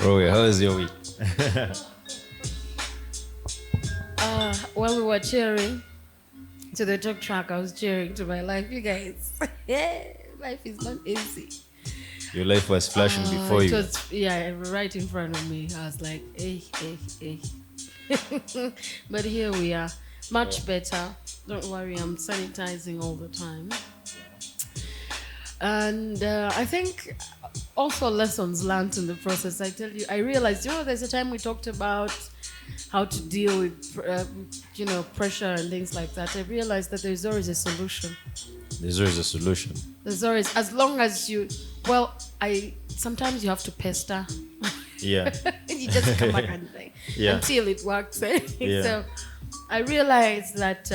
Roy, how was your week? While we were cheering to the TalkTrack, I was cheering to my life. You guys, life is not easy. Your life was flashing before It you. was, right in front of me. I was like, hey. But here we are, much better. Don't worry, I'm sanitizing all the time. And I think also lessons learned in the process. I tell you, I realized, there's a time we talked about how to deal with, pressure and things like that. I realized that there's always a solution. There's always a solution. There's always, as long as you, sometimes you have to pester. Yeah. You just come back and say, until it works. Yeah. So I realized that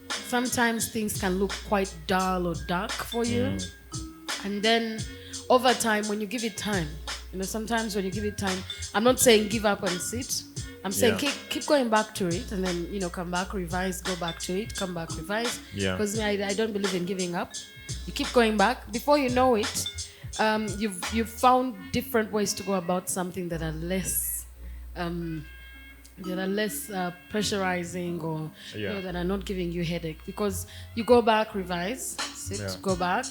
sometimes things can look quite dull or dark for you. And then over time, when you give it time, sometimes when you give it time, I'm not saying give up and sit. I'm saying keep going back to it, and then, come back, revise, go back to it, come back, revise. Yeah. Because I don't believe in giving up. You keep going back. Before you know it, you've found different ways to go about something that are less pressurizing, or that are not giving you headache. Because you go back, revise, sit, go back.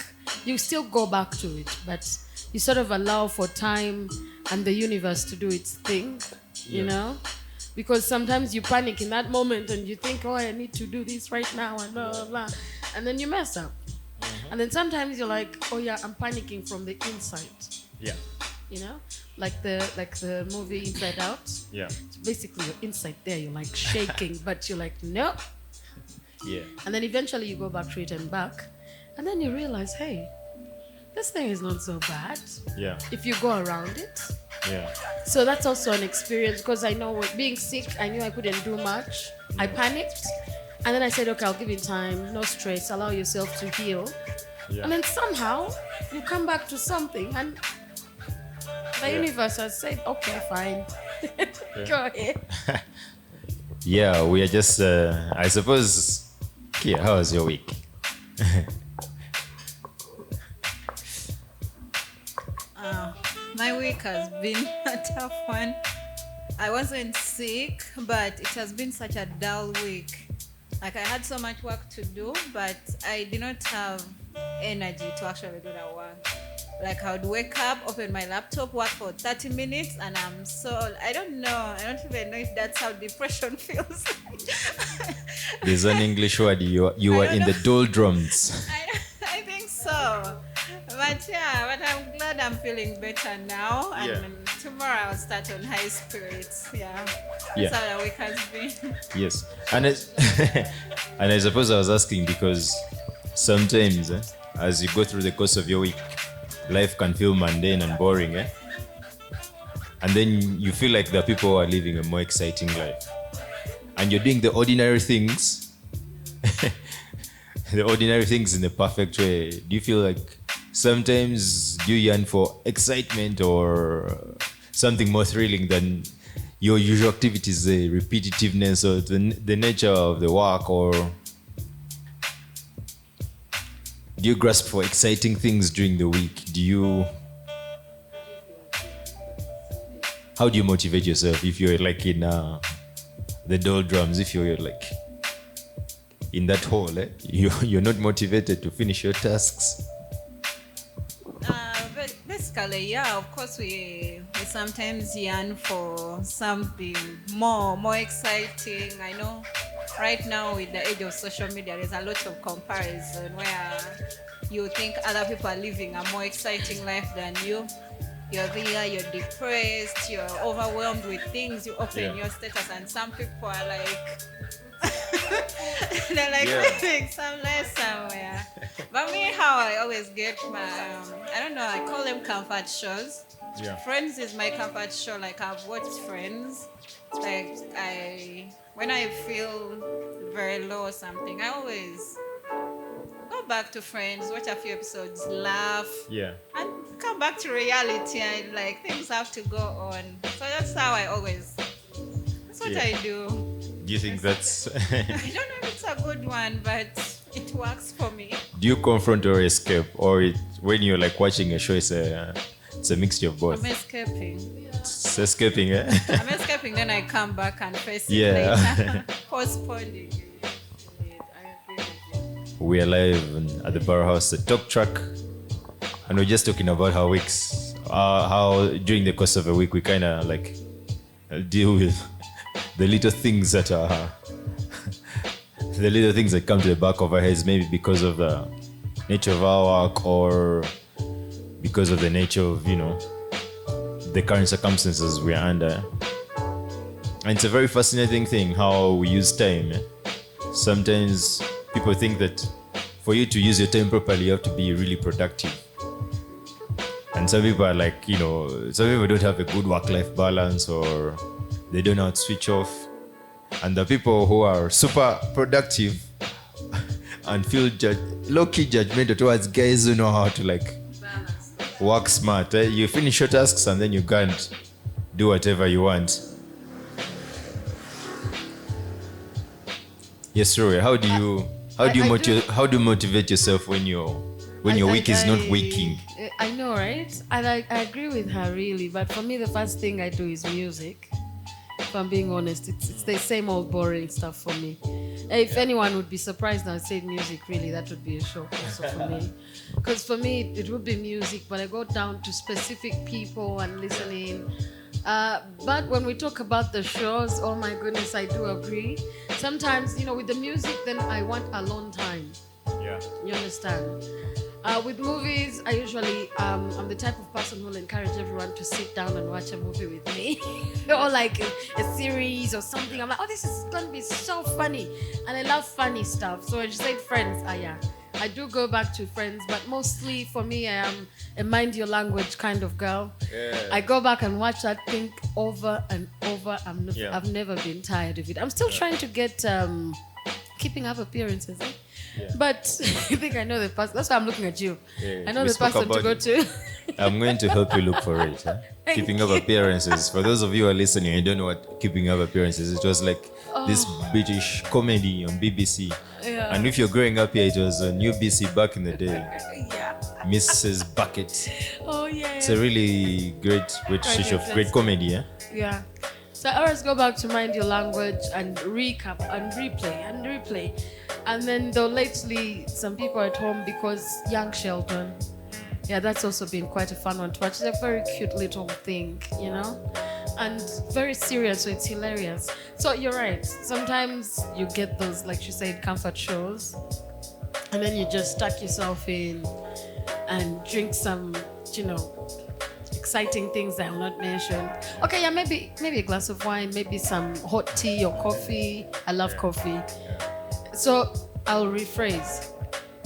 You still go back to it, but you sort of allow for time and the universe to do its thing, you know? Because sometimes you panic in that moment and you think, I need to do this right now and blah, blah, blah. And then you mess up. And then sometimes you're like, I'm panicking from the inside. Yeah. Like the movie Inside Out. Yeah. So basically you're inside there, you're like shaking, but you're like, no. Yeah. And then eventually you go back to it and back. And then you realize, hey, this thing is not so bad. Yeah. If you go around it. Yeah. So that's also an experience, because I know with being sick, I knew I couldn't do much. I panicked. And then I said, okay, I'll give it time, no stress, allow yourself to heal. Yeah. And then somehow you come back to something, and the universe has said, okay, fine. Go ahead. Yeah, we are just, I suppose, Kia, how was your week? My week has been a tough one. I wasn't sick, but it has been such a dull week. Like, I had so much work to do, but I did not have energy to actually do that work. Like, I would wake up, open my laptop, work for 30 minutes, and I don't know. I don't even know if that's how depression feels. There's an English word, you are in the doldrums. I think so. But I'm glad I'm feeling better now. And tomorrow I'll start on high spirits. That's how the week has been. Yes. And I suppose I was asking because sometimes as you go through the course of your week, life can feel mundane and boring. And then you feel like the people are living a more exciting life. And you're doing the ordinary things. The ordinary things in the perfect way. Do you feel like sometimes you yearn for excitement or something more thrilling than your usual activities, the repetitiveness or the nature of the work? Or do you grasp for exciting things during the week? How do you motivate yourself if you're like in the doldrums, if you're like in that hole, you're not motivated to finish your tasks? Basically, of course, we sometimes yearn for something more exciting. I know right now with the age of social media, there's a lot of comparison where you think other people are living a more exciting life than you. You're there, you're depressed, you're overwhelmed with things. You open your status and some people are like, they're like living some life somewhere. But me, how I always get my, I call them comfort shows. Yeah. Friends is my comfort show. Like, I've watched Friends. Like, when I feel very low or something, I always go back to Friends, watch a few episodes, laugh, and come back to reality, and like things have to go on. So that's how that's what I do. Do you think that's... I don't know if it's a good one, but it works for me. Do you confront or escape? Or when you're like watching a show, it's a mixture of both? I'm escaping. It's escaping, eh? I'm escaping, then I come back and face it Yeah. later. Postponing. I agree with you. We are live at the Bar House, the TalkTrack, and we're just talking about how during the course of a week we kind of like deal with the little things that are the little things that come to the back of our heads, maybe because of the nature of our work or because of the nature of the current circumstances we're under. And it's a very fascinating thing how we use time. Sometimes people think that for you to use your time properly, you have to be really productive. And some people are like, some people don't have a good work-life balance or they don't know how to switch off. And the people who are super productive and feel low-key judgmental towards guys who know how to work smart. You finish your tasks and then you can't do whatever you want. Yes, Rory, how do you motivate yourself when your week is not waking? I know, right? And I agree with her really, but for me the first thing I do is music. If I'm being honest, it's the same old boring stuff for me. If anyone would be surprised I said music, really, that would be a shock also for me. Because for me it would be music, but I go down to specific people and listening. But when we talk about the shows, oh my goodness, I do agree. Sometimes, with the music, then I want alone time. Yeah. You understand? With movies, I usually, I'm the type of person who will encourage everyone to sit down and watch a movie with me. Or like a series or something. I'm like, oh, this is going to be so funny. And I love funny stuff. So I just say Friends, yeah. I do go back to Friends, but mostly for me, I am a mind your language kind of girl. Yeah. I go back and watch that thing over and over. I've never been tired of it. I'm still trying to get keeping up appearances. Eh? Yeah. But I think I know the person. That's why I'm looking at you. Yeah. I know the person to go to. I'm going to help you look for it. Huh? Keeping up appearances. For those of you who are listening, you don't know what keeping up appearances. It was like this British comedy on BBC. Yeah. And if you're growing up here, it was on UBC back in the day. Yeah. Mrs. Bucket. Oh yeah. It's a really great British of great comedy, yeah. Yeah. So I always go back to mind your language and recap and replay. And then though lately some people are at home because Young Sheldon. Yeah, that's also been quite a fun one to watch. It's a very cute little thing, and very serious, so it's hilarious. So you're right. Sometimes you get those, like she said, comfort shows, and then you just tuck yourself in and drink some, exciting things that I will not mention. Okay, yeah, maybe a glass of wine, maybe some hot tea or coffee. I love coffee. So I'll rephrase.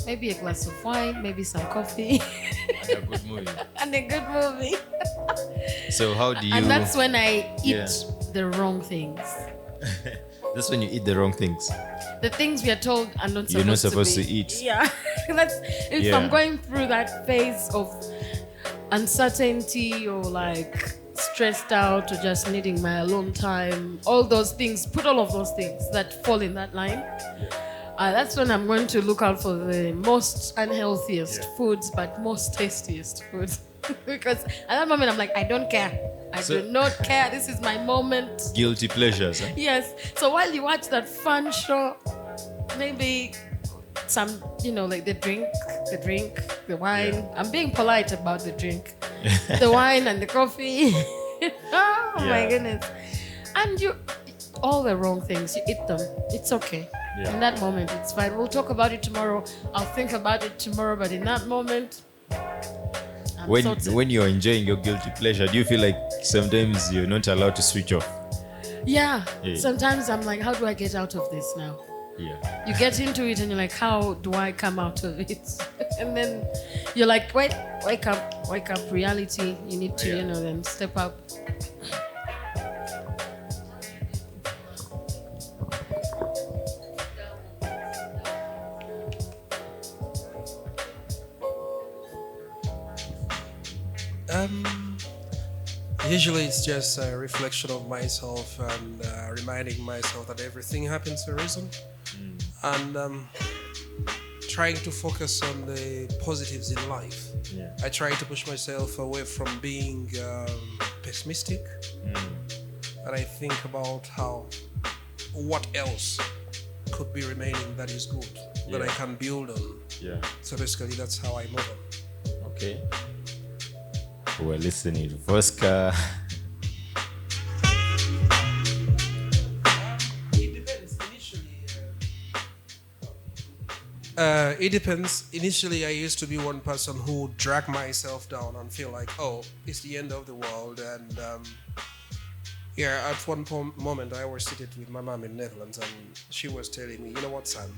Maybe a glass of wine, maybe some coffee. And a good movie. And a good movie. So how do you... And that's when I eat the wrong things. That's when you eat the wrong things. The things we are told are not supposed to be. You're not supposed to eat. Yeah. If I'm going through that phase of uncertainty or stressed out or just needing my alone time, all those things, put all of those things that fall in that line. That's when I'm going to look out for the most unhealthiest foods, but most tastiest foods. Because at that moment, I'm like, I don't care. I do not care. This is my moment. Guilty pleasures. Huh? Yes. So while you watch that fun show, maybe some, the drink, the wine. Yeah. I'm being polite about the drink. The wine and the coffee. My goodness. And all the wrong things, you eat them. It's okay. Yeah. In that moment, it's fine. We'll talk about it tomorrow. I'll think about it tomorrow. But in that moment, when you're enjoying your guilty pleasure, do you feel like sometimes you're not allowed to switch off? Yeah. Sometimes I'm like, how do I get out of this now? Yeah. You get into it and you're like, how do I come out of it? And then you're like, wake up, reality. You need to, then step up. Usually it's just a reflection of myself and reminding myself that everything happens for a reason. And trying to focus on the positives in life. Yeah. I try to push myself away from being pessimistic, and I think about what else could be remaining that is good that I can build on. Yeah. So basically, that's how I move on. Okay. We're listening to Oscar. It depends. Initially, I used to be one person who would drag myself down and feel like, oh, it's the end of the world. And at one moment, I was seated with my mom in Netherlands, and she was telling me, you know what, son,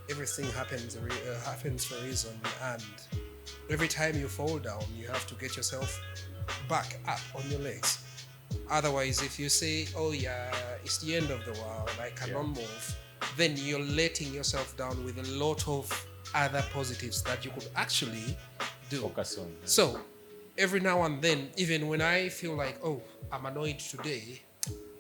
everything happens for a reason, and every time you fall down, you have to get yourself back up on your legs. Otherwise, if you say, oh yeah, it's the end of the world, I cannot move, then you're letting yourself down with a lot of other positives that you could actually do. Focus on. So every now and then, even when I feel like, oh, I'm annoyed today,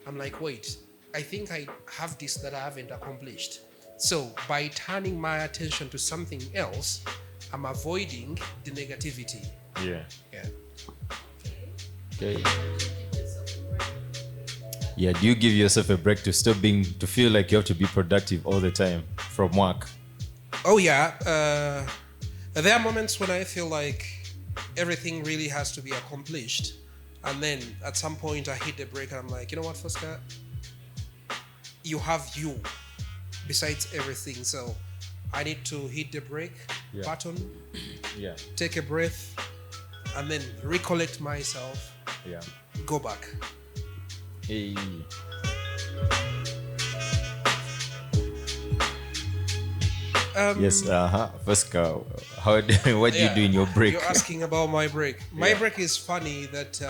I'm like, wait, I think I have this that I haven't accomplished. So by turning my attention to something else, I'm avoiding the negativity. Yeah. Yeah. Okay. Yeah, do you give yourself a break to feel like you have to be productive all the time from work? Oh yeah. There are moments when I feel like everything really has to be accomplished. And then at some point I hit the brake and I'm like, you know what, Fosca? You have you besides everything. So I need to hit the brake button, take a breath, and then recollect myself, go back. Hey. Yes, Fosca, what do you do in your break? You're asking about my break. My break is funny that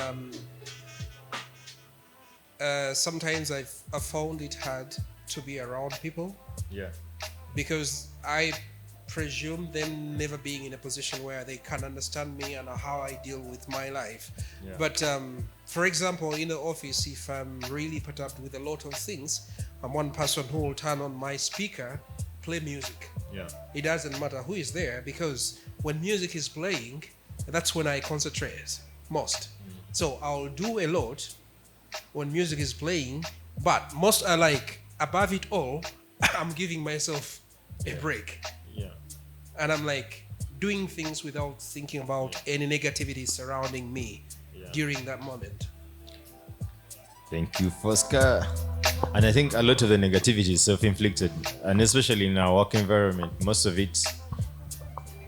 sometimes I've found it hard to be around people. Yeah. Because I presume them never being in a position where they can understand me and how I deal with my life. Yeah. But for example, in the office, if I'm really put up with a lot of things, I'm one person who will turn on my speaker, play music. Yeah. It doesn't matter who is there, because when music is playing, that's when I concentrate most. So I'll do a lot when music is playing, but most are like, above it all, I'm giving myself a break. Yeah. And I'm like doing things without thinking about any negativity surrounding me during that moment. Thank you, Fosca. And I think a lot of the negativity is self-inflicted, and especially in our work environment, most of it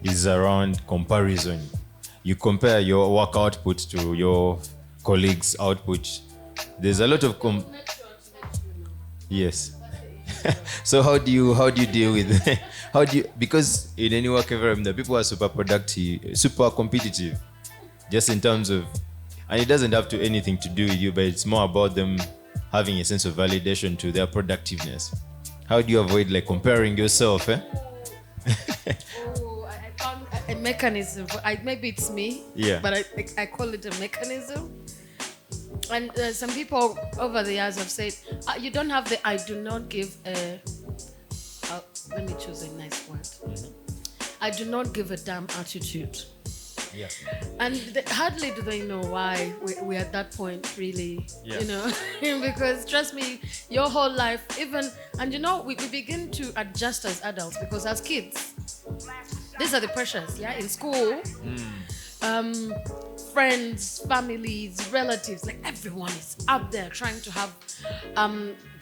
is around comparison. You compare your work output to your colleagues' output. There's a lot of yes. So how do you deal with because in any work environment the people are super productive, super competitive, just in terms of, and it doesn't have anything to do with you, but it's more about them having a sense of validation to their productiveness. How do you avoid like comparing yourself? I found a mechanism. Maybe it's me, but I call it a mechanism. And some people over the years have said, you don't have the, I do not give a, let me choose a nice word. I do not give a damn attitude. Yeah. And hardly do they know why we're at that point, really. You know, because trust me, your whole life, even, and you know, we begin to adjust as adults, because as kids, these are the pressures, in school. Friends, families, relatives, like everyone is out there trying to have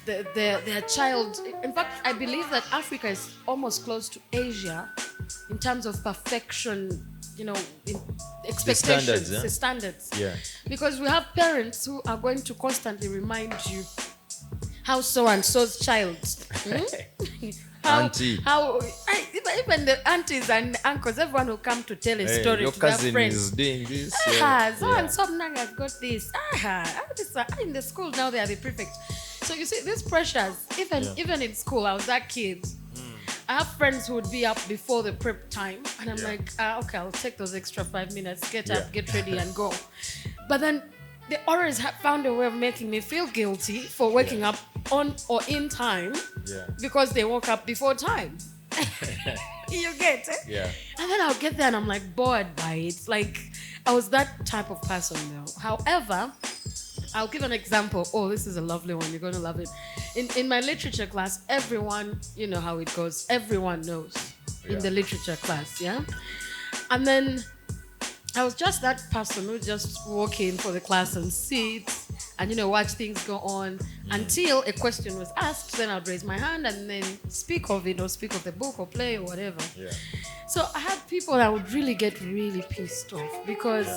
their child. In fact, I believe that Africa is almost close to Asia in terms of perfection, you know, in expectations, the standards. Yeah. Because we have parents who are going to constantly remind you how so and so's child. Auntie. Even the aunties and uncles, everyone will come to tell a story your to their cousin friends. is doing this. So and so now has got this. In the school now they are the prefect. So you see these pressures, even in school, I was that kid. I have friends who would be up before the prep time, and I'm like, okay, I'll take those extra 5 minutes, get up, get ready, and go. But then they always have found a way of making me feel guilty for waking up on or in time because they woke up before time. You get it? Yeah. And then I'll get there and I'm like bored by it. Like, I was that type of person though. However, I'll give an example. Oh, this is a lovely one. You're going to love it. In my literature class, everyone, you know how it goes. Everyone knows in the literature class, yeah? And then I was just that person who just walk in for the class and sit and, you know, watch things go on until a question was asked. Then I'd raise my hand and then speak of it or speak of the book or play or whatever. Yeah. So I had people that would really get really pissed off because,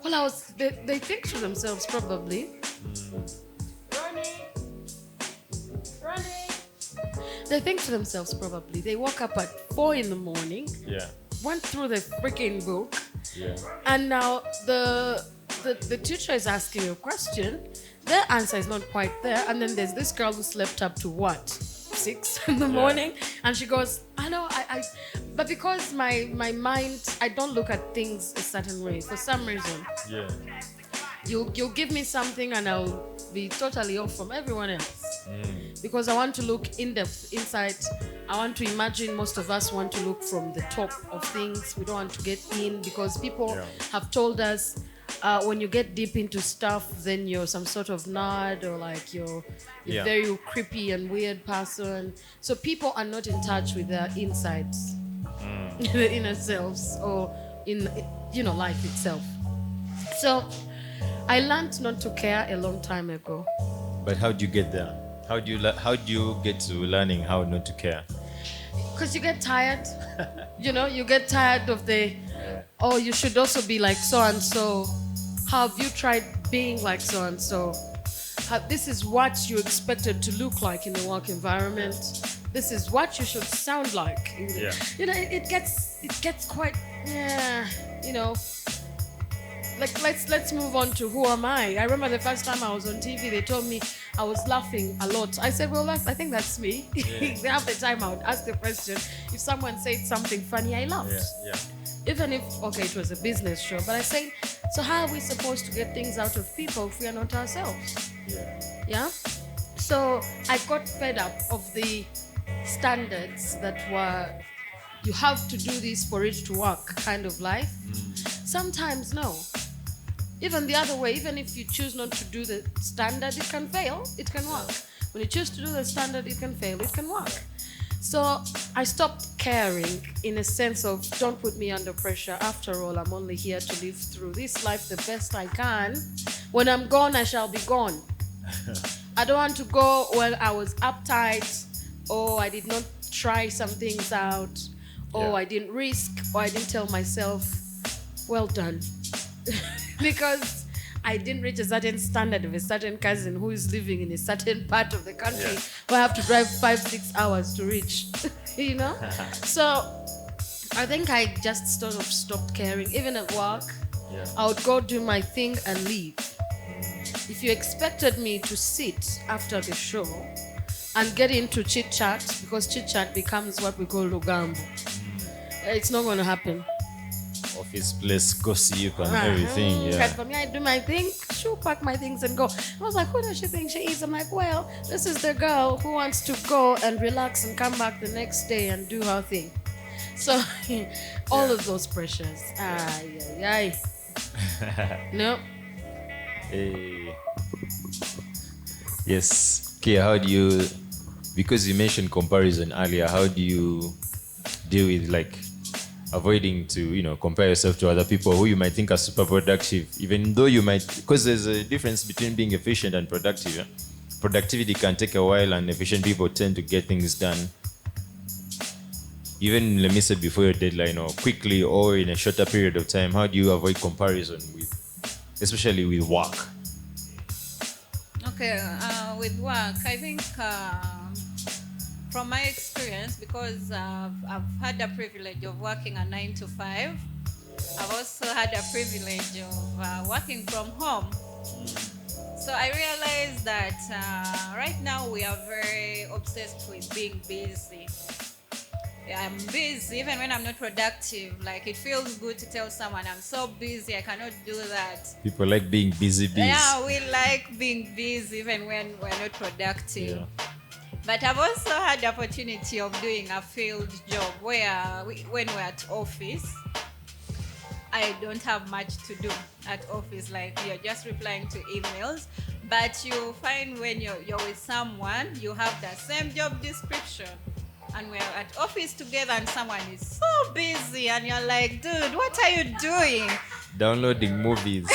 well, they think to themselves probably. They think to themselves probably. They woke up at 4 a.m, Yeah. went through the freaking book, Yeah. and now the teacher is asking you a question. Their answer is not quite there, and then there's this girl who slept up to what, 6 a.m, and she goes, I know, but because my mind, I don't look at things a certain way for some reason. Yeah. You'll give me something and I'll be totally off from everyone else. Because I want to look in depth inside. I want to imagine most of us want to look from the top of things. We don't want to get in because people have told us when you get deep into stuff, then you're some sort of nerd or like you're very creepy and weird person. So people are not in touch with their insides, their inner selves, or in, you know, life itself. So I learned not to care a long time ago. But how do you get there? How do you get to learning how not to care? Because you get tired. You know, you get tired of the, oh, you should also be like so and so. How have you tried being like so and so? This is what you expected to look like in the work environment. This is what you should sound like. You know, it gets quite, you know. Like let's move on to who am I? I remember the first time I was on TV, they told me I was laughing a lot. I said, well, I think that's me. Half the time I would ask the question, if someone said something funny, I laughed. Even if, okay, it was a business show, but I said, so how are we supposed to get things out of people if we are not ourselves? Yeah? So I got fed up of the standards that were, you have to do this for it to work kind of life. Sometimes no. Even the other way, even if you choose not to do the standard, it can fail, it can work. When you choose to do the standard, it can fail, it can work. So I stopped caring in a sense of, don't put me under pressure. After all, I'm only here to live through this life the best I can. When I'm gone, I shall be gone. I don't want to go when I was uptight, or I did not try some things out, or I didn't risk, or I didn't tell myself, well done. Because I didn't reach a certain standard of a certain cousin who is living in a certain part of the country where I have to drive 5-6 hours to reach, you know? So I think I just sort of stopped caring. Even at work, I would go do my thing and leave. If you expected me to sit after the show and get into chit-chat, because chit-chat becomes what we call lugambo, it's not going to happen. Office place gossip and everything. For me, I do my thing, she'll pack my things and go. I was like, who does she think she is? I'm like, well, this is the girl who wants to go and relax and come back the next day and do her thing. So all of those pressures. No. Yes. Okay, how do you, because you mentioned comparison earlier, how do you deal with like avoiding to, you know, compare yourself to other people who you might think are super productive, even though you might, because there's a difference between being efficient and productive. Yeah? Productivity can take a while, and efficient people tend to get things done, even, let me say, before your deadline or quickly or in a shorter period of time. How do you avoid comparison with, especially with work? Okay, with work, I think from my experience, because I've had the privilege of working a 9 to 5, I've also had the privilege of working from home. So I realized that right now we are very obsessed with being busy. I'm busy even when I'm not productive. Like, it feels good to tell someone I'm so busy, I cannot do that. People like being busy. Yeah, we like being busy even when we're not productive. Yeah. But I've also had the opportunity of doing a field job where when we're at office, I don't have much to do at office. Like you're just replying to emails, but you find when you're with someone, you have the same job description, and we're at office together, and someone is so busy, and you're like, dude, what are you doing? Downloading movies.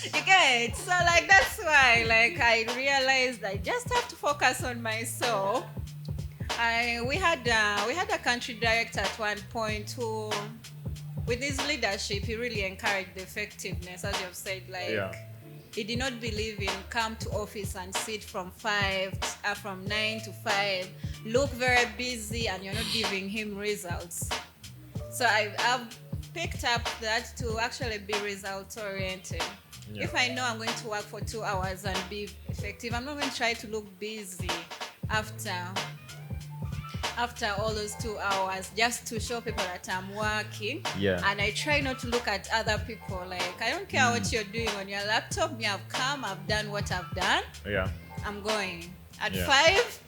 You get it? So like that's why like I realized I just have to focus on myself. We had a country director at one point who, with his leadership, he really encouraged the effectiveness, as you've said. Like he did not believe in come to office and sit from 9 to 5, look very busy, and you're not giving him results. So I've picked up that to actually be result oriented. Yeah. If I know I'm going to work for 2 hours and be effective, I'm not going to try to look busy after all those 2 hours just to show people that I'm working. Yeah. And I try not to look at other people. Like, I don't care what you're doing on your laptop. Me, I've come, I've done what I've done. Yeah. I'm going. At 5,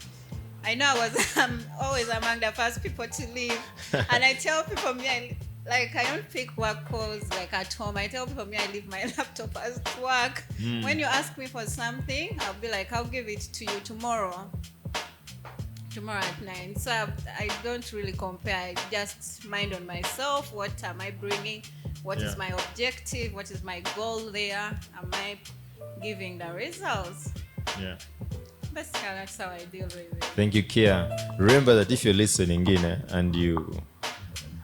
I know I'm always among the first people to leave. And I tell people, I don't pick work calls like at home. I tell people, I leave my laptop at work. When you ask me for something, I'll be like, I'll give it to you tomorrow at 9. So I don't really compare. I just mind on myself. What am I bringing? What is my objective? What is my goal there? Am I giving the results? Yeah. Basically, that's how I deal with it. Thank you, Kia. Remember that if you're listening in and you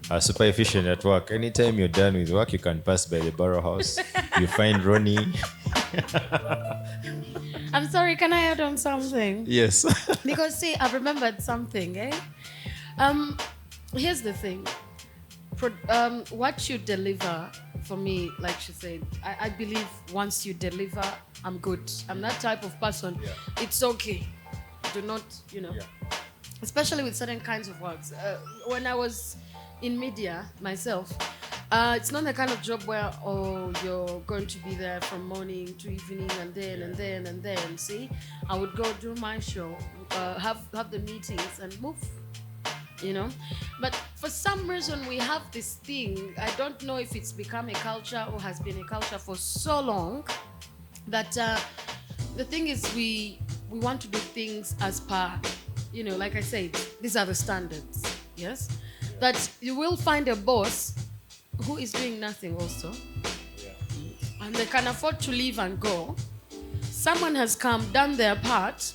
are super efficient at work, anytime you're done with work, you can pass by the Barrow House. You find Ronnie. I'm sorry, can I add on something? Yes. Because see, I've remembered something, Here's the thing. What you deliver, for me, like she said, I believe once you deliver, I'm good. I'm that type of person. Yeah. It's okay. Do not, especially with certain kinds of works. When I was in media myself, it's not the kind of job where you're going to be there from morning to evening and then. See, I would go do my show, have the meetings and move. But for some reason we have this thing. I don't know if it's become a culture or has been a culture for so long that the thing is we want to do things as per, like I said, these are the standards. Yes, that you will find a boss who is doing nothing also, and they can afford to leave and go. Someone has come, done their part,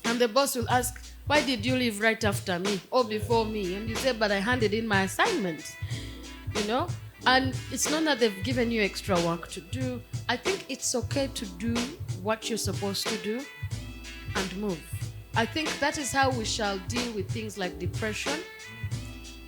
and the boss will ask, why did you leave right after me or before me? And you say, but I handed in my assignment, and it's not that they've given you extra work to do. I think it's okay to do what you're supposed to do and move. I think that is how we shall deal with things like depression.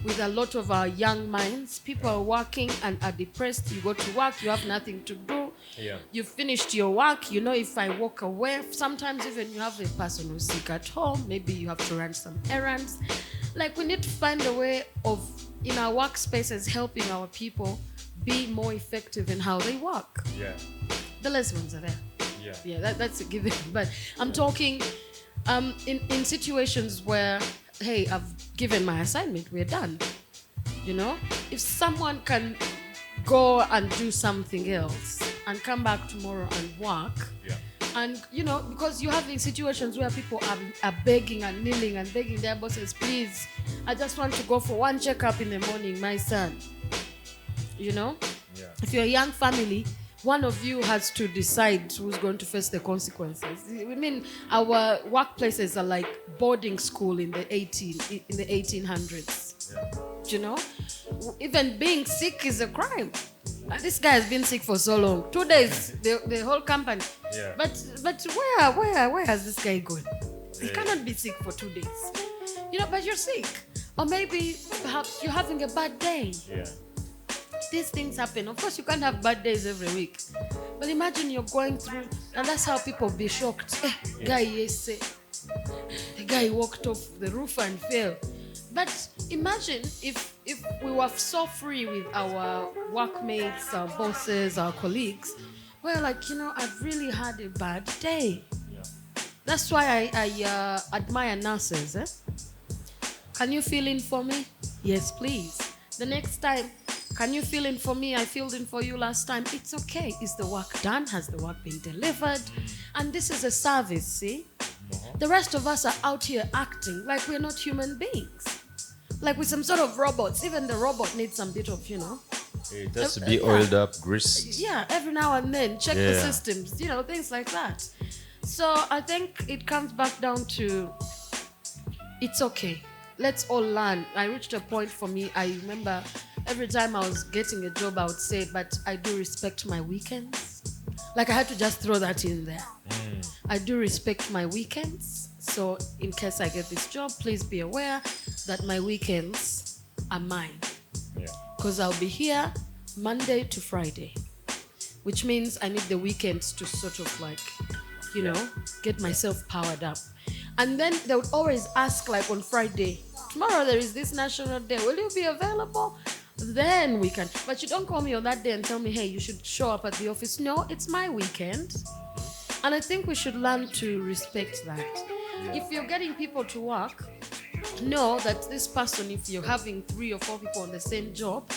With a lot of our young minds, people are working and are depressed. You go to work, you have nothing to do. Yeah. You finished your work. If I walk away, sometimes even you have a person who's sick at home. Maybe you have to run some errands. Like, we need to find a way of, in our workspaces, helping our people be more effective in how they work. Yeah. The lessons are there. Yeah, that's a given. But I'm talking in situations where, hey, I've given my assignment, we're done. If someone can go and do something else and come back tomorrow and work, and because you're having situations where people are begging and kneeling and begging their bosses, please, I just want to go for one checkup in the morning, my son. If you're a young family, one of you has to decide who's going to face the consequences. I mean, our workplaces are like boarding school in the 1800s. Yeah. Even being sick is a crime. This guy has been sick for so long. 2 days, the whole company. Yeah. But where has this guy gone? He cannot be sick for 2 days. But you're sick. Or maybe perhaps you're having a bad day. Yeah. These things happen. Of course, you can't have bad days every week. But imagine you're going through, and that's how people be shocked. The guy walked off the roof and fell. But imagine if we were so free with our workmates, our bosses, our colleagues. We're like, I've really had a bad day. Yeah. That's why I admire nurses. Can you fill in for me? Yes, please. The next time, Can you fill in for me? I filled in for you last time. It's okay. Is the work done? Has the work been delivered? And this is a service, see? The rest of us are out here acting like we're not human beings. Like we're some sort of robots. Even the robot needs some bit of, It has to be oiled up, greased. yeah, every now and then, check the systems, things like that. So I think it comes back down to, it's okay. Let's all learn. I reached a point for me, I remember every time I was getting a job, I would say, but I do respect my weekends. Like I had to just throw that in there. I do respect my weekends. So in case I get this job, please be aware that my weekends are mine. Because I'll be here Monday to Friday, which means I need the weekends to sort of like, get myself powered up. And then they would always ask, like on Friday, tomorrow there is this national day, will you be available? Then we can. But you don't call me on that day and tell me, hey, you should show up at the office. No, it's my weekend. And I think we should learn to respect that. If you're getting people to work, know that this person, if you're having 3 or 4 people on the same job,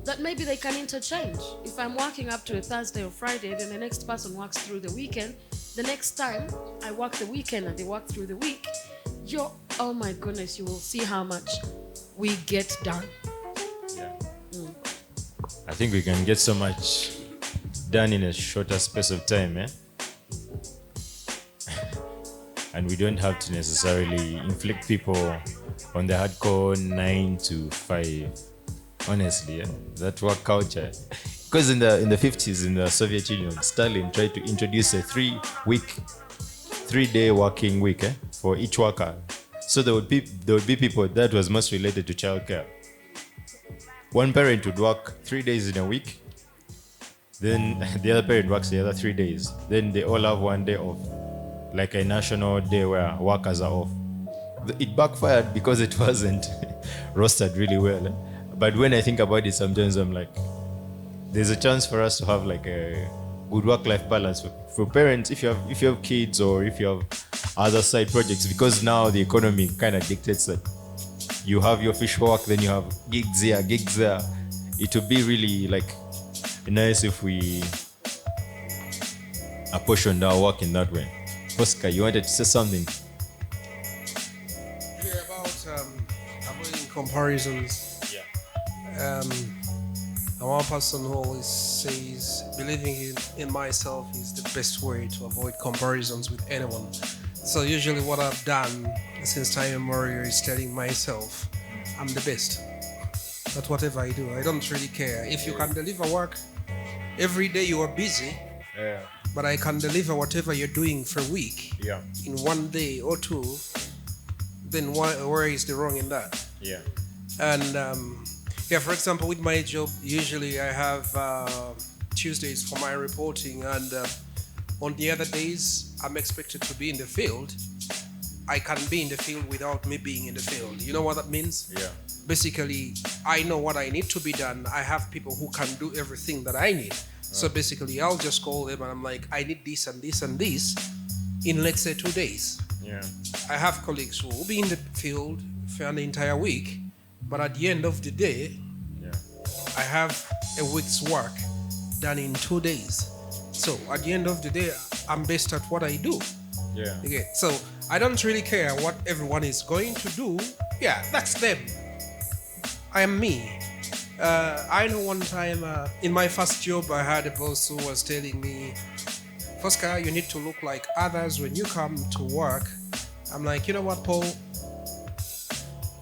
that maybe they can interchange. If I'm working up to a Thursday or Friday, then the next person works through the weekend. The next time I work the weekend and they work through the week, oh my goodness, you will see how much we get done. I think we can get so much done in a shorter space of time, and we don't have to necessarily inflict people on the hardcore 9 to 5. Honestly, that work culture. Because in the 50s in the Soviet Union, Stalin tried to introduce a 3-day working week for each worker. So there would be people that was most related to childcare. One parent would work 3 days in a week, then the other parent works the other 3 days. Then they all have 1 day off, like a national day where workers are off. It backfired because it wasn't rostered really well. But when I think about it, sometimes I'm like, there's a chance for us to have like a good work-life balance for parents if you have kids or if you have other side projects, because now the economy kind of dictates that you have your fish work, then you have gigs here, gigs there. It would be really like nice if we apportioned our work in that way. Oscar, you wanted to say something? Yeah, about avoiding comparisons. I'm one person who always says believing in myself is the best way to avoid comparisons with anyone. So usually what I've done since time immemorial is telling myself I'm the best at whatever I do. I don't really care. If you can deliver work every day, you are busy, but I can deliver whatever you're doing for a week in 1 day or 2, then where is the wrong in that? And for example, with my job, usually I have Tuesdays for my reporting, and on the other days I'm expected to be in the field. I can be in the field without me being in the field. You know what that means? Basically, I know what I need to be done. I have people who can do everything that I need. So basically, I'll just call them and I'm like, I need this and this and this in, let's say, 2 days. I have colleagues who will be in the field for an entire week, but at the end of the day, I have a week's work done in 2 days. So at the end of the day, I'm best at what I do. Okay, so I don't really care what everyone is going to do. That's them. I am me. I know one time in my first job, I had a boss who was telling me, Fosca, you need to look like others when you come to work. I'm like, you know what, Paul?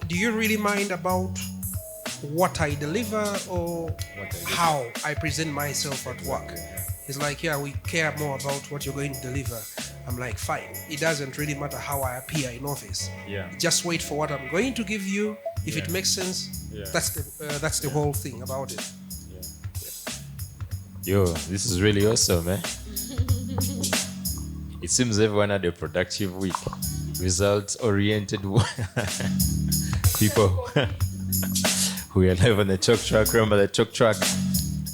Do you really mind about what I deliver or how I present myself at work? He's like, we care more about what you're going to deliver. I'm like, fine. It doesn't really matter how I appear in office. Just wait for what I'm going to give you. If it makes sense, that's the whole thing about it. Yo, this is really awesome, man. It seems everyone had a productive week. Results-oriented people who are live on the TalkTrack. Remember, the TalkTrack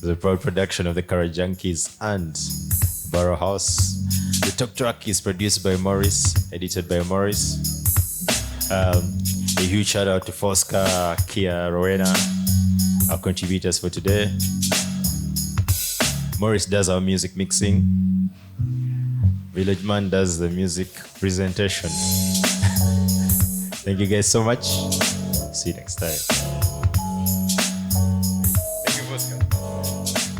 is a proud production of the Cara Junkies and Barrow House. The TalkTrack is produced by Morris, edited by Morris. A huge shout out to Fosca, Kia, Rowena, our contributors for today. Morris does our music mixing. Village Man does the music presentation. Thank you guys so much. See you next time. Thank you, Oscar.